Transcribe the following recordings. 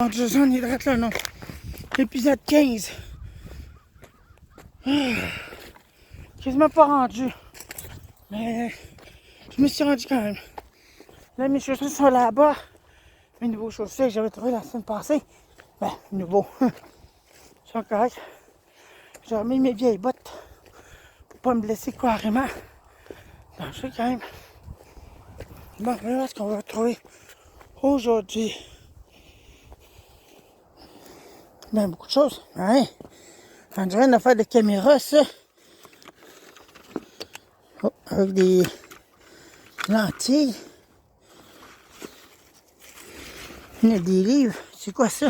J'en ai là, non. Épisode 15. Quasiment pas rendu. Mais je me suis rendu quand même. Là, mes chaussures sont là-bas. Mes nouveaux chaussures que j'avais trouvés la semaine passée. Ben, nouveaux. Ils sont corrects. J'ai remis mes vieilles bottes pour pas me blesser carrément. Donc, je sais quand même. Bon, voilà ce qu'on va retrouver aujourd'hui. Ben, beaucoup de choses. Ouais. On dirait une affaire de caméra, ça. Oh, avec des lentilles. Il y a des livres. C'est quoi ça?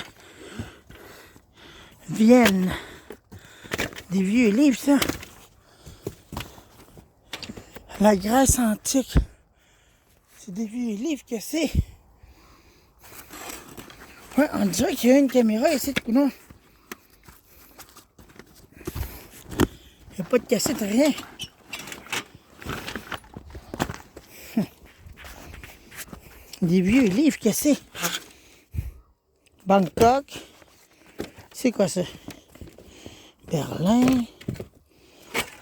Vienne. Des vieux livres, ça. La Grèce antique. C'est des vieux livres que c'est. Ouais, on dirait qu'il y a une caméra ici de coulon. Il n'y a pas de cassette, rien. Des vieux livres cassés. Bangkok. C'est quoi ça? Berlin.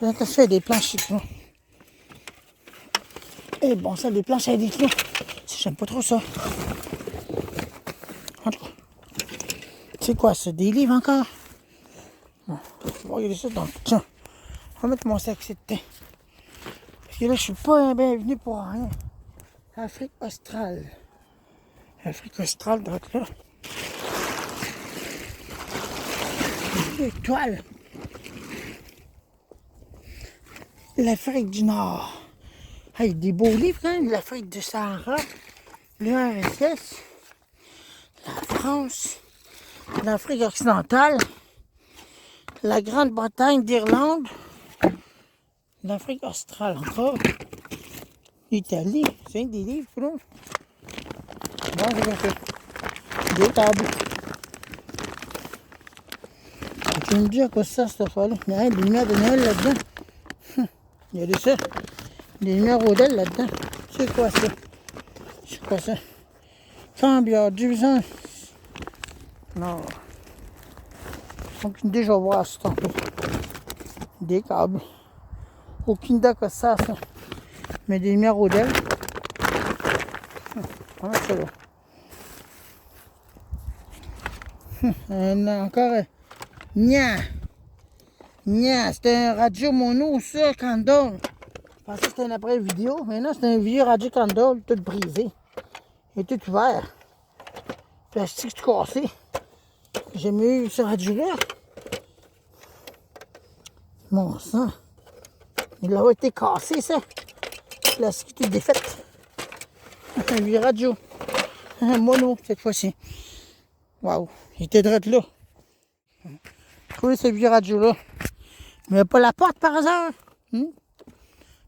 Ça se fait des planches chez nous. Et bon, ça, des planches avec des clous. J'aime pas trop ça. En tout cas. C'est quoi ça? Des livres encore? Bon, on va regarder ça dans le... Tiens. On va mettre mon sac de thé. Parce que là, je suis pas bienvenu pour rien. Afrique australe. Afrique australe, donc là. Étoile. L'Afrique du Nord. Hey, des beaux livres quand même. L'Afrique du Sahara. L'URSS. La France. L'Afrique occidentale. La Grande-Bretagne d'Irlande. L'Afrique australe encore. L'Italie. C'est des livres, non? Bon, c'est fait. Des tables. Tu me dis à quoi ça, cette affaire-là? Il y a des lumières de Noël là-dedans. Il y a des lumières Rodel là-dedans. C'est quoi ça? C'est quoi ça? Cambiard, division. Non. Aucune idée, je vais voir ça tantôt. Des câbles. Aucune idée que ça. Mais des lumières Rodel. Comment ça va? Encore. Nya. Nya. C'était un radio mono, ça, Candle. Je pensais que c'était un appareil vidéo. Mais non, c'était un vieux radio Candle, tout brisé. Et tout ouvert. Plastique tout cassé. J'ai jamais eu ce radio-là. Mon sang. Il a été cassé, ça. Plastique tout défaite. Un vieux radio. Un mono, cette fois-ci. Waouh. Il était direct là. Trouver ce vieux radio-là. Mais pas la porte par hasard.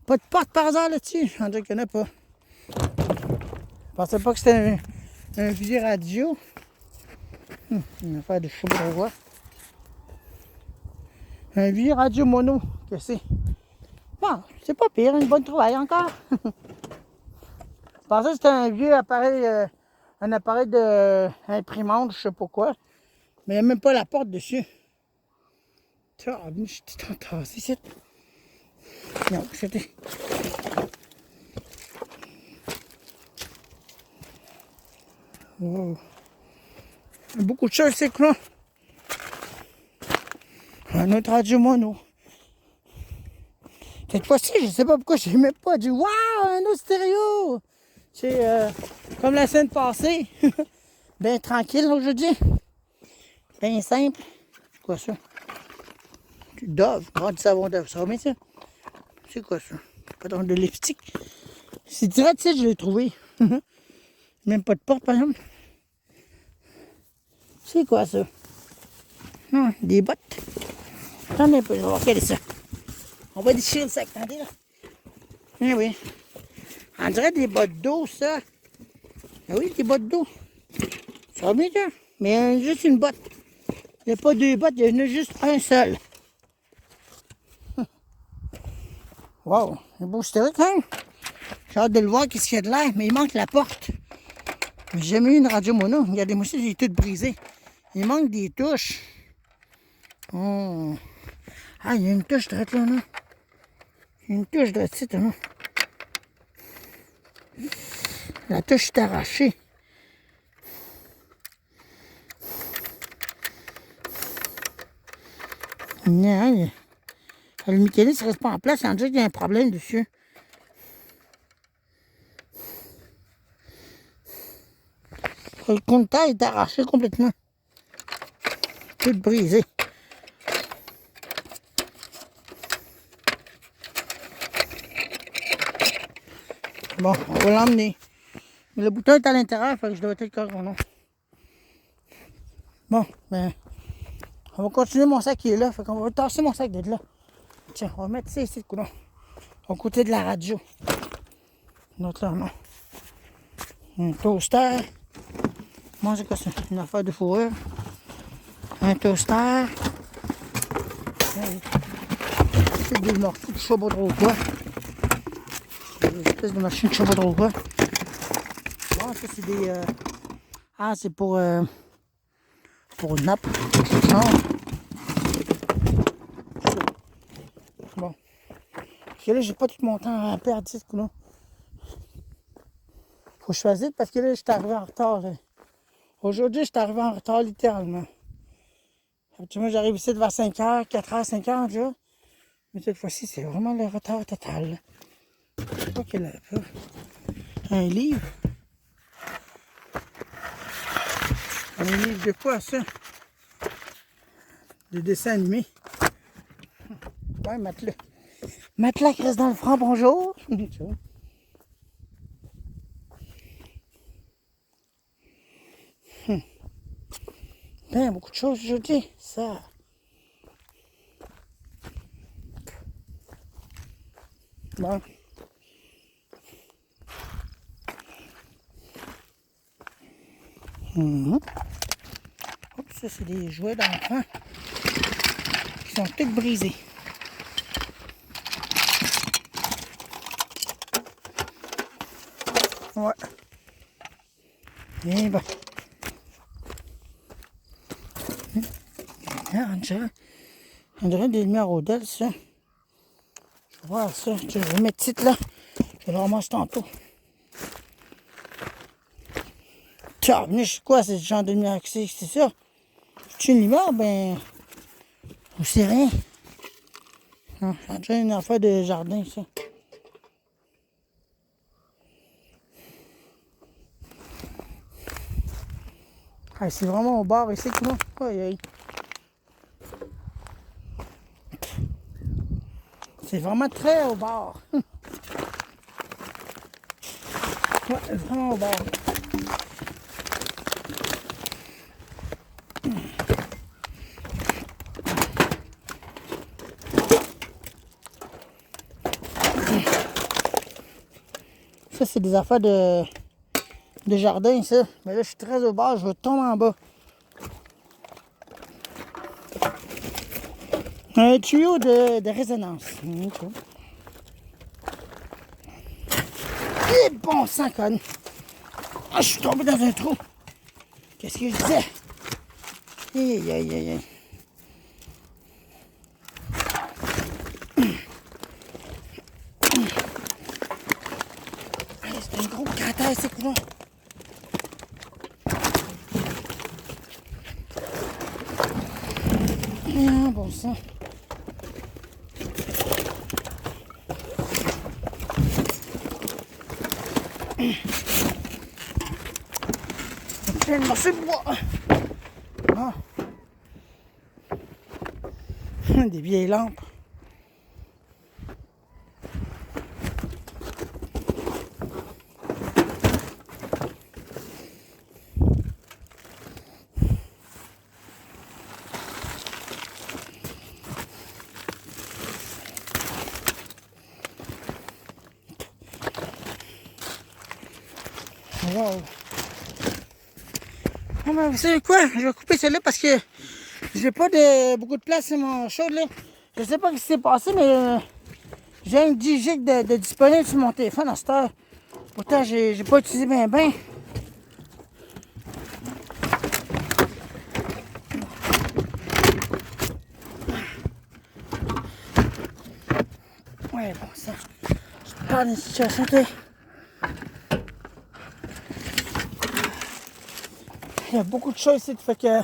Pas de porte par hasard là-dessus. On dirait qu'il n'y en a pas. Je pensais pas que c'était un vieux radio. Une affaire de chevaux. Un vieux radio mono. Que c'est? Bon, c'est pas pire. Une bonne trouvaille encore. Je pensais que c'était un vieux appareil. Un appareil d'imprimante, je sais pas quoi. Mais il n'y a même pas la porte dessus. Tiens, je suis tout entassé ici. Non, c'était... Wow. Beaucoup de choses, c'est quoi? Un autre radio mono. Cette fois-ci, je sais pas pourquoi j'ai même pas dit « Waouh, un autre stéréo! » C'est comme la semaine passée. Bien tranquille aujourd'hui. Bien simple. C'est quoi ça? Du Dove. Ah, du savon Dove. Ça va bien ça? C'est quoi ça? Pas de lipstick. C'est direct, tu sais, je l'ai trouvé. Même pas de porte, par exemple. C'est quoi ça? Des bottes. Attendez un peu, je vais voir quel est ça. On va déchirer le sac, attendez là. Eh oui. On dirait des bottes d'eau, ça. Ah oui, des bottes d'eau. Ça va bien, ça. Mais juste une botte. Il n'y a pas deux bottes, il y en a juste un seul. Wow, c'est beau stéréo quand même. J'ai hâte de le voir, qu'est-ce qu'il y a de l'air, mais il manque la porte. J'ai jamais eu une radio mono. Regardez-moi ça, il est tout brisé. Il manque des touches. Oh. Ah, il y a une touche droite là, non? Il y a une touche droite ici, non? La touche est arrachée. Non, le mécanisme ne reste pas en place. On dirait qu'il y a un problème dessus. Le compteur est arraché complètement. Tout brisé. Bon, on va l'emmener. Mais le bouton est à l'intérieur, fait que je dois être correct, non? Bon, ben, on va continuer mon sac qui est là. Fait qu'on va tasser mon sac de là. Tiens, on va mettre ça ici, coudonc. Au côté de la radio. Notre là, non. Un toaster. Moi, c'est quoi ça? Une affaire de fourrure. Un toaster. C'est des morceaux de chabaudreau quoi. Des espèces de machines de chabaudreau quoi. Bon, ça, c'est des... Ah, c'est pour une nappe. Non. Bon. Parce que là, j'ai pas tout mon temps à perdre ici, là. Faut choisir parce que là, je suis arrivé en retard. Là. Aujourd'hui, je suis arrivé en retard littéralement. Habituellement, j'arrive ici vers 5h, 4h, 5h déjà. Mais cette fois-ci, c'est vraiment le retard total. Je sais pas qu'elle a pas. Un livre. Un livre de quoi ça? De dessin animé. Ouais, matelas. Matelas qui reste dans le franc, bonjour. Ben, beaucoup de choses aujourd'hui, ça. Bon. Oups, ça c'est des jouets d'enfants qui sont tous brisés. Ouais. Et ben. On dirait des lumières au DEL, ça. Je vais voir ça. Je vais mettre titre là. Je vais le ramasser tantôt. Tiens, mais je sais quoi, c'est ce genre de lumière que c'est ça? C'est une lumière, ben. Ou c'est rien. Non, c'est déjà une affaire de jardin, ça. Ah, c'est vraiment au bord ici, comment? Aïe, aïe. C'est vraiment très au bord. Ouais, vraiment au bord. Ça, c'est des affaires de jardin, ça. Mais là, je suis très au bord, je vais tomber en bas. Un tuyau de résonance. Okay. Et bon sang, conne. Ah, je suis tombé dans un trou. Qu'est-ce que je disais? Aïe, aïe, aïe, aïe. C'est un gros cratère, c'est quoi? Ah, bon sang. Plein de morceaux de bois. Ah. Des vieilles lampes. Wow. Ah ben, vous savez quoi? Je vais couper celle-là parce que j'ai pas beaucoup de place sur mon chaud là. Je sais pas ce qui s'est passé, mais j'ai un 10 gigs de disponible sur mon téléphone à cette heure. Pourtant, j'ai pas utilisé bien. Ouais, bon ça. Je te parle d'une situation, tu sais. Il y a beaucoup de choses ici, fait que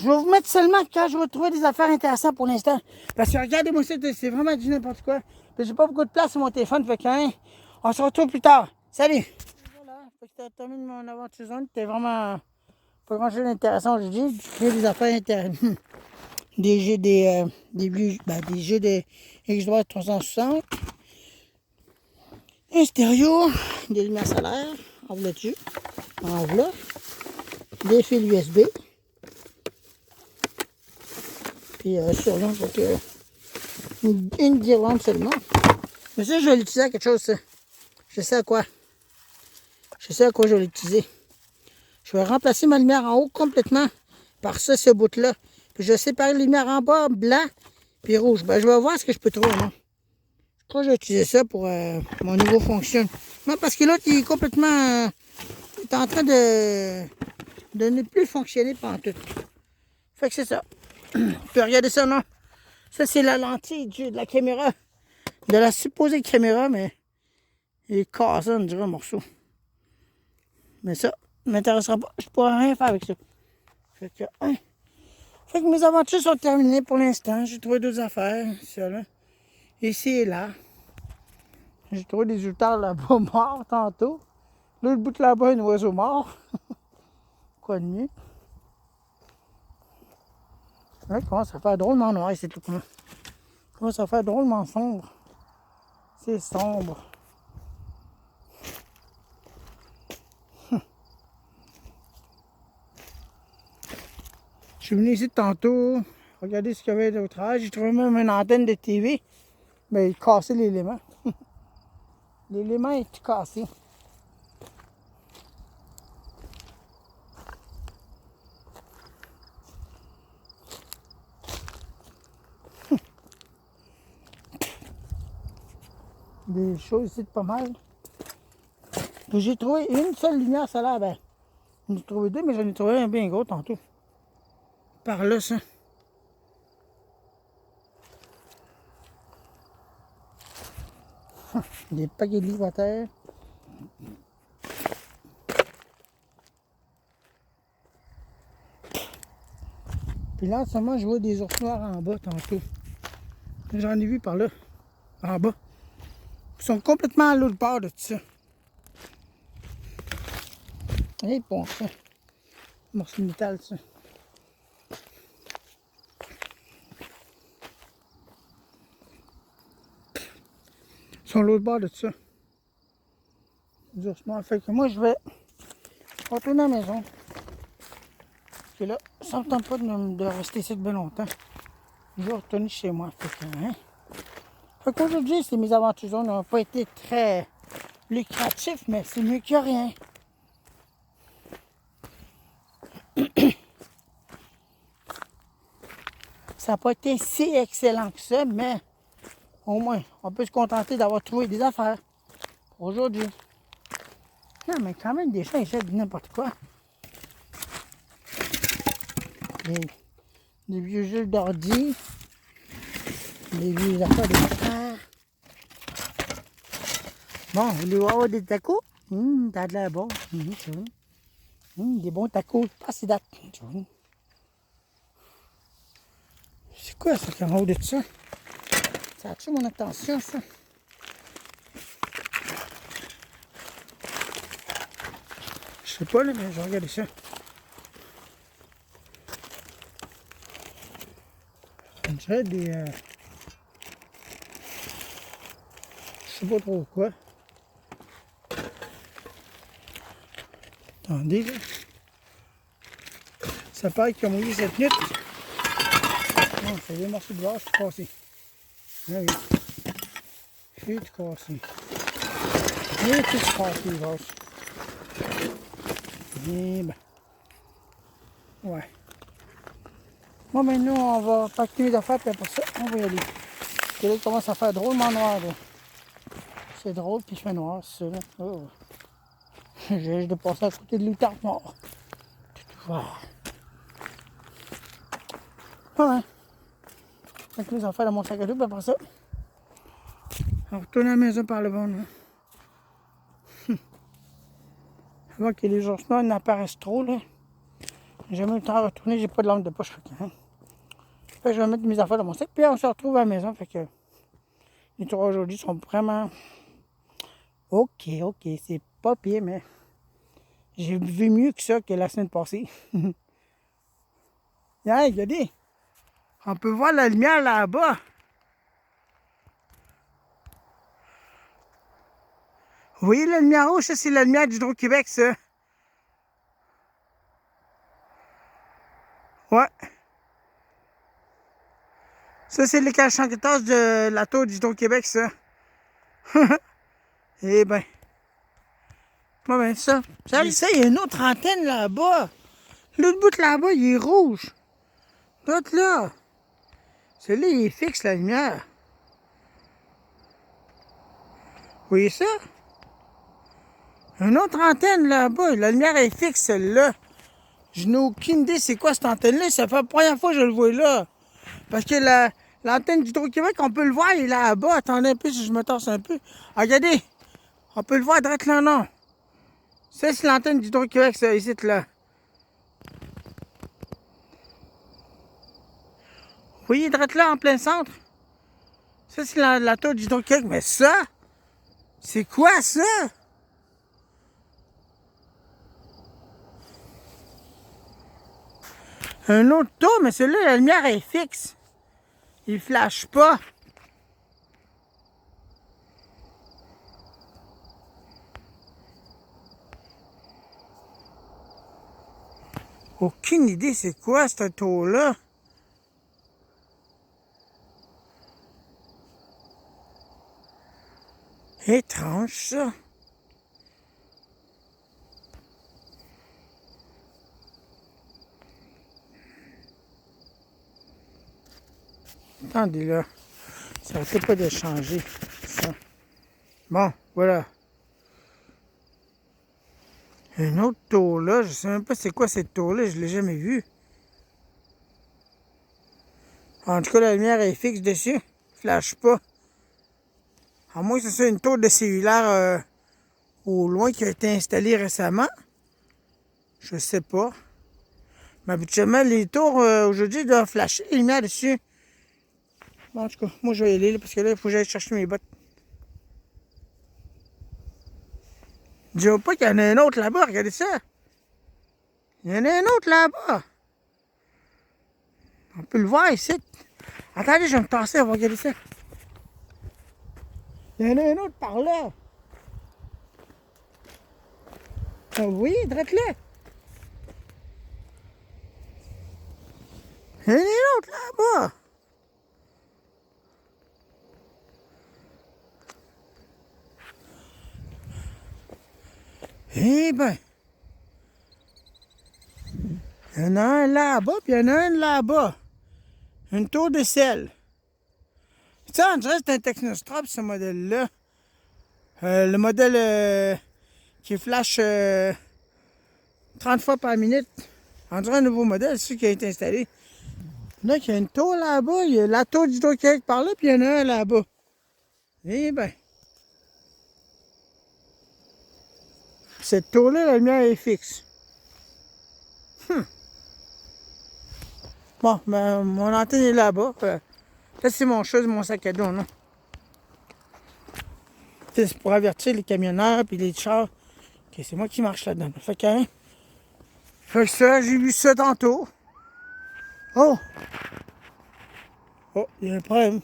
je vais vous mettre seulement quand je vais trouver des affaires intéressantes pour l'instant. Parce que regardez-moi ça, c'est vraiment du n'importe quoi. Puis j'ai pas beaucoup de place sur mon téléphone, fait que hein, on se retrouve plus tard. Salut! Voilà, fait que je termine mon aventure zone. C'était vraiment pas grand chose d'intéressant aujourd'hui. J'ai trouvé des affaires intéressantes. Des jeux, des jeux de Xbox 360. Un stéréo, des lumières solaires, en voilà dessus, en voilà. Des fils USB. Puis sur là, donc, une guirlande seulement. Mais ça, je vais l'utiliser à quelque chose, ça. Je sais à quoi. Je sais à quoi je vais l'utiliser. Je vais remplacer ma lumière en haut complètement par ça, ce bout-là. Puis je vais séparer la lumière en bas, blanc, puis rouge. Ben, je vais voir ce que je peux trouver, non? Je crois que je vais utiliser ça pour mon nouveau fonction. Non, parce que l'autre, il est complètement... il est en train de ne plus fonctionner pendant tout. Fait que c'est ça. Puis regardez ça, non? Ça, c'est la lentille de la caméra. De la supposée caméra, mais il est cassé, on dirait un morceau. Mais ça ne m'intéressera pas. Je ne pourrai rien faire avec ça. Fait que mes aventures sont terminées pour l'instant. J'ai trouvé d'autres affaires. Ça, là. Ici et là. J'ai trouvé des outils là-bas morts tantôt. L'autre bout là-bas, un oiseau mort. Quoi de mieux? Là, il commence à faire drôlement noir ici, tout le monde. Il commence à faire drôlement sombre. C'est sombre. Je suis venu ici tantôt, regarder ce qu'il y avait d'autre. J'ai trouvé même une antenne de TV, mais il cassait l'élément. L'élément est tout cassé. Des choses ici de pas mal. J'ai trouvé une seule lumière solaire. Ben, j'en ai trouvé deux, mais j'en ai trouvé un bien gros tantôt. Par là, ça. Des paquets de livres à terre. Puis là, en ce moment, je vois des ours noirs en bas tantôt. J'en ai vu par là, en bas. Ils sont complètement à l'autre bord de tout ça. Et bon, ça. Morceau de métal, ça. Ils sont à l'autre bord de tout ça. Les ours noirs. Fait que moi, je vais retourner à la maison. Parce que là, ça ne me tente pas de rester ici de bien longtemps. Je vais retourner chez moi. Fait qu'aujourd'hui, ces mes aventures n'ont pas été très lucratifs, mais c'est mieux que rien. Ça n'a pas été si excellent que ça, mais au moins, on peut se contenter d'avoir trouvé des affaires pour aujourd'hui. Non, mais quand même, des gens, ils achètent n'importe quoi. Des vieux jeux d'ordi, des vieux affaires de frères. Bon, vous voulez avoir des tacos? T'as de la bon. Des bons tacos, pas si date. C'est quoi ça qui est en haut de ça? Ça a-tu mon attention, ça? Je sais pas, là, mais je vais regarder ça. On dirait des... je sais pas trop quoi. Attendez, là. Ça paraît qu'ils ont mouillé cette nuit. Non, c'est des morceaux de vase tout cassés. Ah oui. C'est tout cassé. Il est tout cassé, le vase. Et ben. Ouais. Bon, ben nous, on va pacter les affaires, puis après ça, on va y aller. Parce que là, il commence à faire drôlement noir, là. C'est drôle, puis il fait noir, c'est ça, là. Oh. J'ai de passer à côté de l'outarde noire. Tout ouvert. Ouais. Avec mes affaires dans mon sac à dos, puis après ça, on retourne à la maison par le bon. Avant que les ours noirs n'apparaissent trop, là. J'ai jamais eu le temps de retourner, j'ai pas de lampe de poche. Fait que je vais mettre mes affaires dans mon sac, puis on se retrouve à la maison. Fait que les tours aujourd'hui sont vraiment OK, c'est pas pire, mais j'ai vu mieux que ça que la semaine passée. Hey, regardez, on peut voir la lumière là-bas. Vous voyez la lumière rouge, ça c'est la lumière d'Hydro-Québec, ça. Ouais. Ça c'est l'éclairage 114 de la tour d'Hydro-Québec, ça. Eh ben. Bon ben ça. Ça, il y a une autre antenne là-bas. L'autre bout là-bas, il est rouge. L'autre là. Celui-là, il est fixe, la lumière. Vous voyez ça? Une autre antenne là-bas. La lumière est fixe, celle-là. Je n'ai aucune idée c'est quoi cette antenne-là. Ça fait la première fois que je le vois là. Parce que l'antenne d'Hydro-Québec, on peut le voir, il est là-bas. Attendez un peu si je me torse un peu. Ah, regardez. On peut le voir direct là, non. Ça, c'est l'antenne d'Hydro-Québec, ça, ici, là. Vous voyez, direct là, en plein centre. Ça, c'est la tour d'Hydro-Québec. Mais ça, c'est quoi ça? Un autre tour, mais celui-là, la lumière est fixe. Il flash pas. Aucune idée c'est quoi ce tour-là. Étrange ça. Attendez là. Ça ne fait pas de changer ça. Bon, voilà. Un autre tour là, je sais même pas c'est quoi cette tour là, je l'ai jamais vu. En tout cas, la lumière est fixe dessus. Flash pas. À moins que ce soit une tour de cellulaire au loin qui a été installée récemment. Je sais pas. Mais habituellement, les tours aujourd'hui doivent flasher les lumières dessus. Bon, en tout cas, moi je vais y aller là, parce que là, il faut que j'aille chercher mes bottes. Dis-moi pas qu'il y en a un autre là-bas, regardez ça. Il y en a un autre là-bas. On peut le voir ici. Attendez, je vais me tasser, on va regarder ça. Il y en a un autre par là. Ah, vous voyez, direct là. Il y en a un autre là-bas. Eh ben. Il y en a un là-bas, puis il y en a un là-bas. Une tour de sel. Ça, on dirait que c'est un Technostrop, ce modèle-là. Le modèle qui flash 30 fois par minute. On dirait un nouveau modèle, c'est celui qui a été installé. Donc, il y a une tour là-bas, il y a la tour d'Hydro-Québec par là, puis il y en a un là-bas. Eh ben. Cette tour-là, la lumière est fixe. Bon, ben, mon antenne est là-bas. Ça, c'est mon chat, mon sac à dos, non? C'est pour avertir les camionneurs puis les chars que c'est moi qui marche là-dedans. Fait que ça, j'ai vu ça tantôt. Oh! Oh, il y a un problème.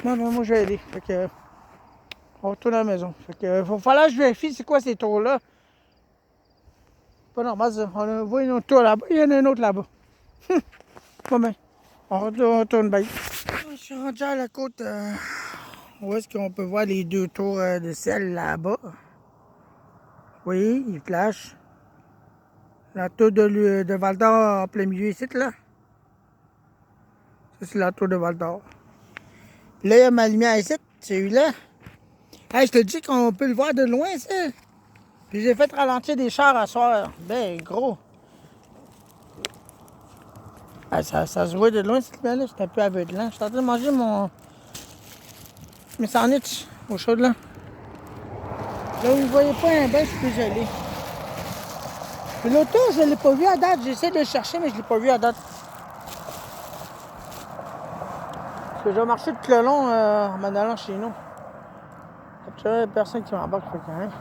Non, moi je vais aller. Fait que on retourne à la maison. Fait que faut falloir que je vérifie c'est quoi ces tours-là. Pas normal ça. On voit une autre tour là-bas, il y en a un autre là-bas. Bon ben, on retourne bye. Je suis rendu à la côte où est-ce qu'on peut voir les deux tours de sel là-bas. Vous voyez, il flash. La tour de Val-d'Or en plein milieu ici, là. Ça, c'est la tour de Val-d'Or. Puis là, il y a ma lumière ici, celui-là. Hey, je te dis qu'on peut le voir de loin, ça. Puis j'ai fait ralentir des chars à soir. Ben, gros. Ah, ça se voit de loin, cette lumière-là. C'est un peu aveuglant. Je suis en train de manger mes sandwichs au chaud de là. Là, vous ne voyez pas un bain, je suis désolé. Puis l'auto, je ne l'ai pas vu à date. J'essaie de le chercher, mais je ne l'ai pas vu à date. Parce que j'ai marché tout le long en m'en allant chez nous. Il n'y a personne qui m'embarque, fait quand même.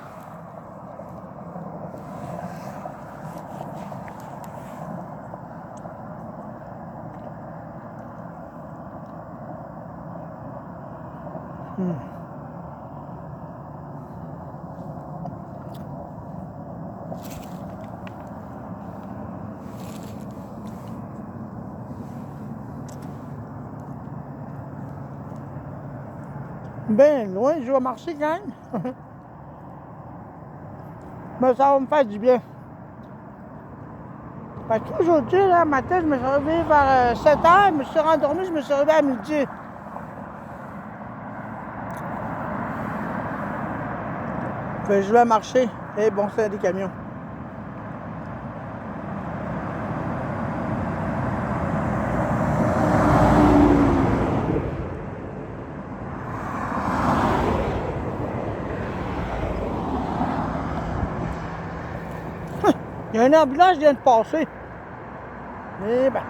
Ben loin, je vais marcher quand même. Mais ça va me faire du bien. Fait qu'aujourd'hui, là, matin, je me suis réveillé vers 7 h, je me suis rendormi, je me suis réveillé à midi. Fait que je vais marcher. Et bon, c'est des camions. Il y a une ambulance qui vient de passer. Eh ben.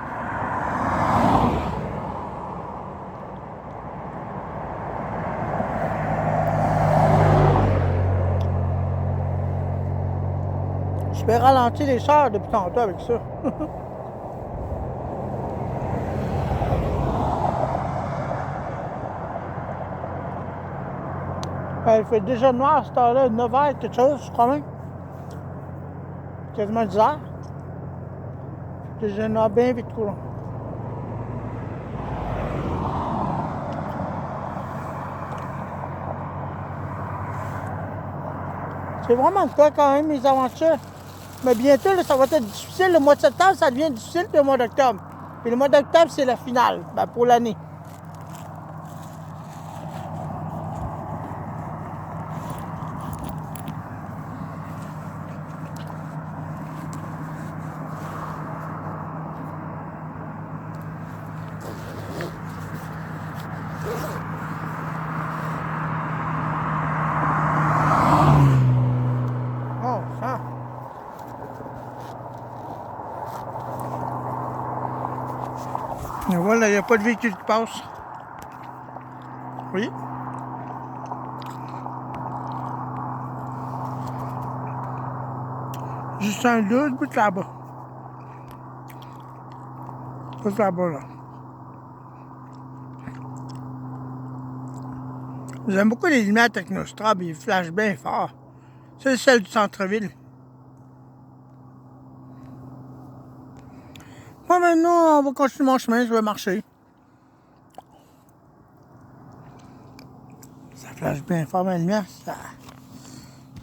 Je vais ralentir les chars depuis tantôt avec ça. Il fait déjà noir à cette heure-là, 9 h quelque chose, je crois même. Quasiment 10 h. Déjà noir bien vite courant. C'est vraiment quoi quand même, mes aventures. Mais bientôt, là, ça va être difficile. Le mois de septembre, ça devient difficile que le mois d'octobre. Puis le mois d'octobre, c'est la finale, ben, pour l'année. Oh, ça. Et voilà, il n'y a pas de véhicule qui passe. Oui. Juste un deux bout là-bas. Juste là-bas, là. J'aime beaucoup les lumières Technostrab, ils flashent bien fort. C'est celle du centre-ville. Bon, maintenant, on va continuer mon chemin, je vais marcher. Ça flash bien fort, ma lumière. Ça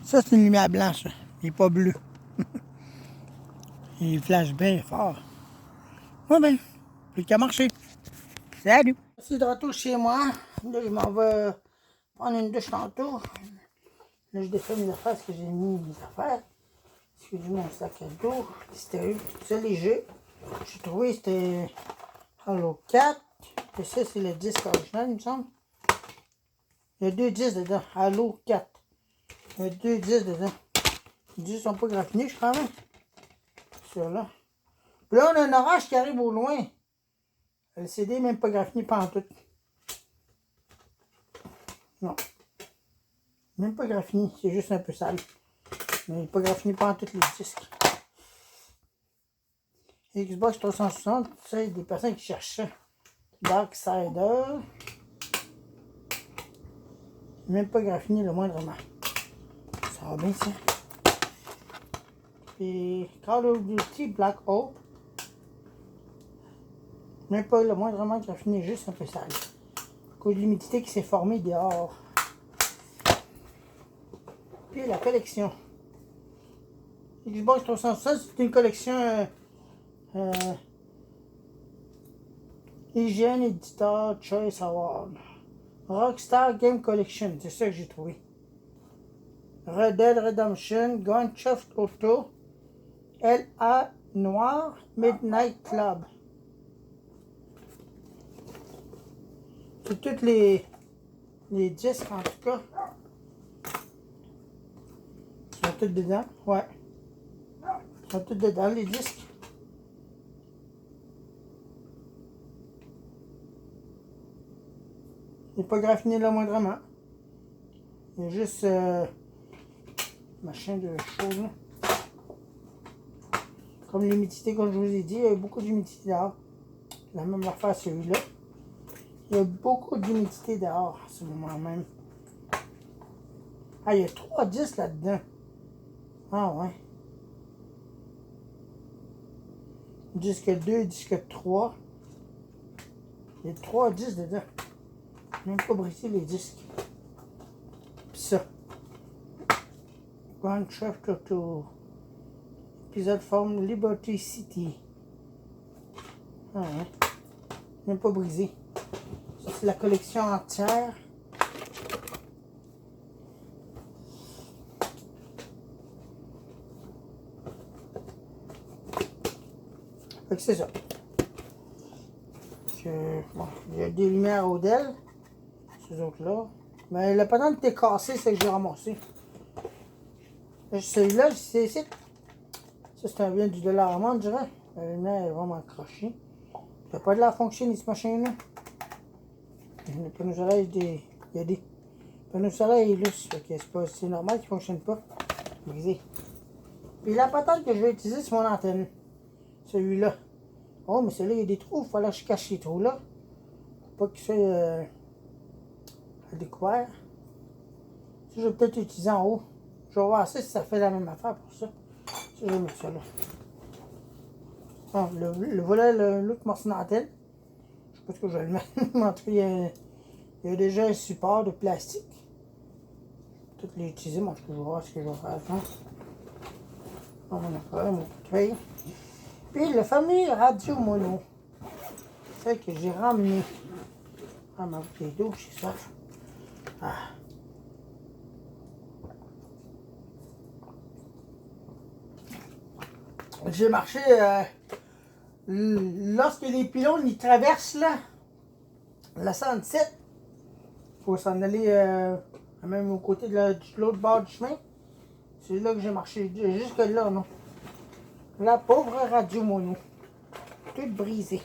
c'est une lumière blanche, il n'est pas bleu. Il flash bien fort. Bon, ben, plus qu'à marcher. Salut! Je suis de retour chez moi. Là, je m'en vais prendre une douche tantôt. Là, je défais mes affaires parce que j'ai mis mes affaires. J'ai mis mon sac à dos. C'était tout ça léger. J'ai trouvé c'était Halo 4. Et ça, c'est le disque original, il me semble. Il y a deux disques dedans. Halo 4. Il y a deux disques dedans. Les disques sont pas graffinés, je crois. Même. Ceux-là. Puis là, on a un orage qui arrive au loin. Le CD n'est même pas graffiné pantoute. Non. Même pas graffiné, c'est juste un peu sale. Mais pas graffiné pantoute les disques. Xbox 360, c'est des personnes qui cherchent ça. Darksider. Même pas graffiné le moindrement. Ça va bien ça. Puis Call of Duty Black Ops. Même pas le moindrement graffiné, juste un peu sale. Cause de l'humidité qui s'est formée dehors. Puis la collection. Xbox 360, c'est une collection IGN Editor Choice Award. Rockstar Game Collection, c'est ça que j'ai trouvé. Red Dead Redemption, Gun Theft Auto, LA Noir, Midnight Club. C'est tous les disques en tout cas. Ils sont tous dedans. Ouais. Ils sont tous dedans, les disques. Il n'est pas graffiné là moindrement. Il y a juste machin de choses là. Comme l'humidité, comme je vous ai dit, il y a beaucoup d'humidité dehors. La même affaire celui-là. Il y a beaucoup d'humidité dehors à ce moment même. Ah, il y a 3 disques là-dedans. Ah ouais. Disque 2, disque 3. Il y a 3 disques dedans. Même pas brisé les disques. Puis ça. Grand Theft Auto. Épisode forme Liberty City. Ah ouais. Même pas brisé. Ça, c'est la collection entière. Fait que c'est ça. Bon, il y a des lumières Odell. Ces autres-là. Mais la patente était cassée, c'est que j'ai ramassé. Celui-là, c'est ici. Ça, c'est un bien du dollar à amende, je dirais. La lumière est vraiment accrochée. Il n'y a pas de la fonction, ce machin-là. Les panneaux solaires, il y a des panneaux solaires lousses. C'est normal qu'ils ne fonctionnent pas. Brisé. Puis la patente que je vais utiliser, c'est mon antenne. Celui-là. Oh, mais celui-là, il y a des trous. Il fallait que je cache les trous-là. Pour pas qu'il soit à découvert. Ça, je vais peut-être utiliser en haut. Je vais voir ça si ça fait la même affaire pour ça. Ça, je vais mettre ça là. Bon, voilà l'autre morceau d'antenne. Je sais pas ce que je vais le mettre. Mais en tout cas, il y a déjà un support de plastique. Je vais peut-être l'utiliser, mais en tout cas, je vais voir ce que je vais faire. On a pas mon portefeuille. Puis le fameux radio mono. C'est que j'ai ramené. Ah, ma bouteille d'eau, j'ai soif. Ah. J'ai marché lorsque les pylônes ils traversent là, la 117. Il faut s'en aller même au côté de l'autre bord du chemin. C'est là que j'ai marché, jusque là, non. La pauvre radio mono. Toute brisée.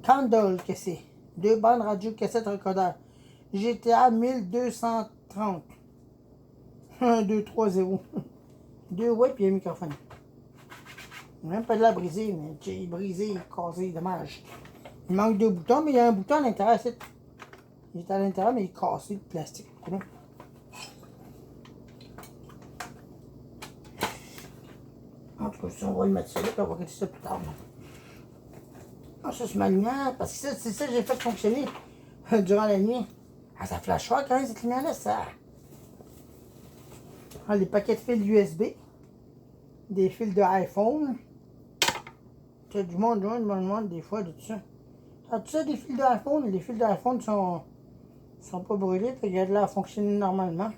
Candle, que c'est? 2 bandes radio cassette recordeur. GTA 1230. 1, 2, 3, 0. 2 ouais, puis un microphone. Même pas de la brisée, mais j'ai brisé, cassé, dommage. Il manque 2 boutons, mais il y a un bouton à l'intérieur. Il est à l'intérieur, mais il est cassé de plastique. En tout cas, on va le mettre ça là, puis on va regarder ça plus tard. Ah, ça, c'est ma lumière, parce que c'est ça que j'ai fait fonctionner durant la nuit. Ah, ça flash fort quand même, cette lumière-là, ça. Ah, les paquets de fils USB. Des fils de iPhone. Tu as du monde, me demande des fois de tout ça. Ah, tout ça, des fils d'iPhone. Les fils d'iPhone sont pas brûlés, puis il y a de l'air fonctionner normalement.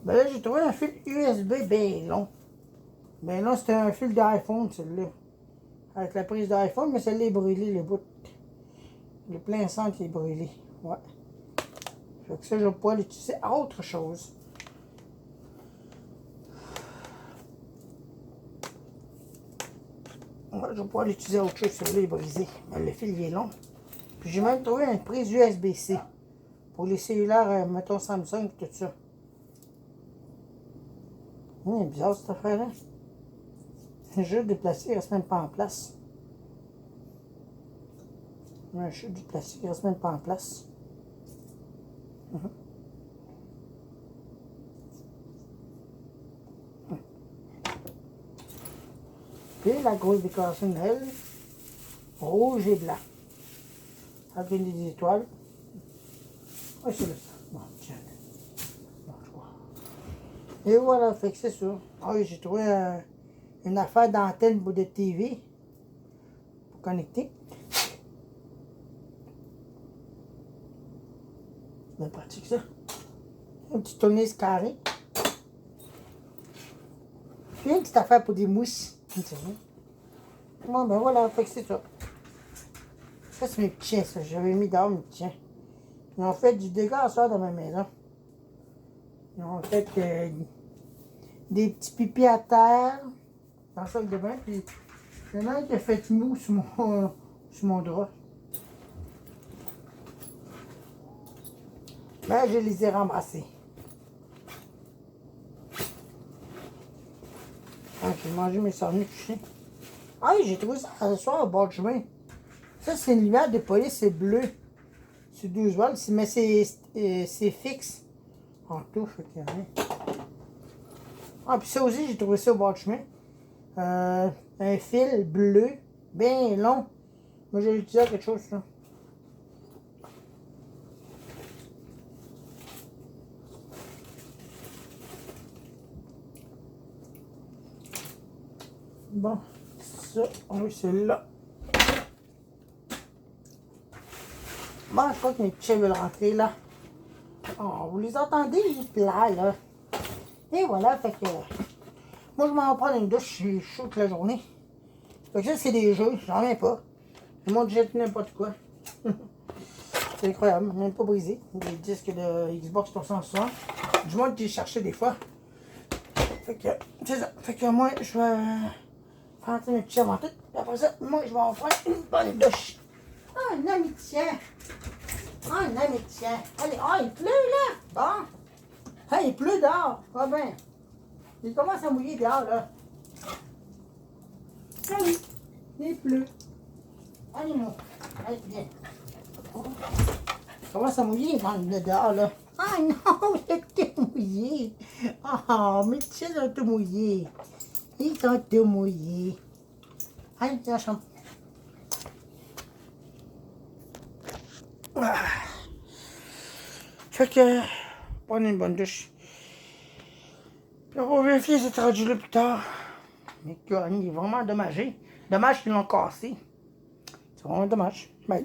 Ben là, j'ai trouvé un fil USB bien long. Ben là, c'était un fil d'iPhone, celui-là. Avec la prise d'iPhone, mais celle-là est brûlée, le bout. Le plein centre est brûlé. Ouais. Fait que ça, je vais pouvoir l'utiliser à autre chose. Ouais, je vais pouvoir l'utiliser à autre chose. Celui-là est brisé. Mais le fil il est long. Puis j'ai même trouvé une prise USB-C. Pour les cellulaires, mettons Samsung et tout ça. C'est bizarre cette affaire-là. Le jeu de plastique ne reste même pas en place. Un jeu de plastique ne reste même pas en place. Puis la grosse décoration de Noël, rouge et blanc. Avec des étoiles. Oui, c'est là. Bon, tiens. Bon, je vois. Et voilà, fait que c'est ça. Ah oui, j'ai trouvé une affaire d'antenne de TV pour connecter. C'est bien pratique ça. Un petit tournevis carré. Puis une petite affaire pour des mousses. Bon, ben voilà, fait que c'est ça. Ça, c'est mes petits chiens, ça. J'avais mis dehors mes petits chiens. Ils ont fait du dégât à soir dans ma maison. Ils ont fait des petits pipis à terre dans le sac de bain. Puis il y en a un qui a fait mou sur mon drap. Ben, je les ai ramassés. Ah, j'ai mangé mes sardines couchées. Ah, j'ai trouvé ça ce soir au bord du chemin. Ça, c'est une lumière de police, c'est bleu. C'est 12 volts, mais c'est fixe. En tout, fait que rien. Ah, puis ça aussi, j'ai trouvé ça au bord du chemin. Un fil bleu, bien long. Moi, j'ai utilisé quelque chose, ça. Bon, ça, oui, celui-là. Bon, je crois que mes petits chiens veulent rentrer, là. Oh, vous les entendez, les plats, là. Et voilà, fait que... Moi, je m'en prends une douche, je suis chaud toute la journée. Fait que ça, c'est des jeux, j'en reviens pas. Le monde jette n'importe quoi. C'est incroyable, même pas brisé. Des disques de Xbox 360. Du moins, que j'ai cherché des fois. Fait que, c'est ça. Fait que moi, je vais prendre mes petits avant tout. Puis après ça, moi, je vais en prendre une bonne douche. Ah, un ami tien. Ah, un ami tien. Allez, ah, il pleut, là. Bon. Ah, il pleut dehors. Ah ben. Il commence à mouiller dehors, là. Ah oui, il pleut. Allez, moi. Allez, viens. Il commence à mouiller dans le dehors, là. Ah non, il est tout mouillé. Ah, mes petits sont tout mouillés. Ils sont tout mouillés. Allez, viens, chambre. Ah. Fait que, prenez une bonne douche. Puis on va vérifier cette rendu-là plus tard. Mais il est vraiment endommagé. Dommage qu'ils l'ont cassé. C'est vraiment dommage. Bye.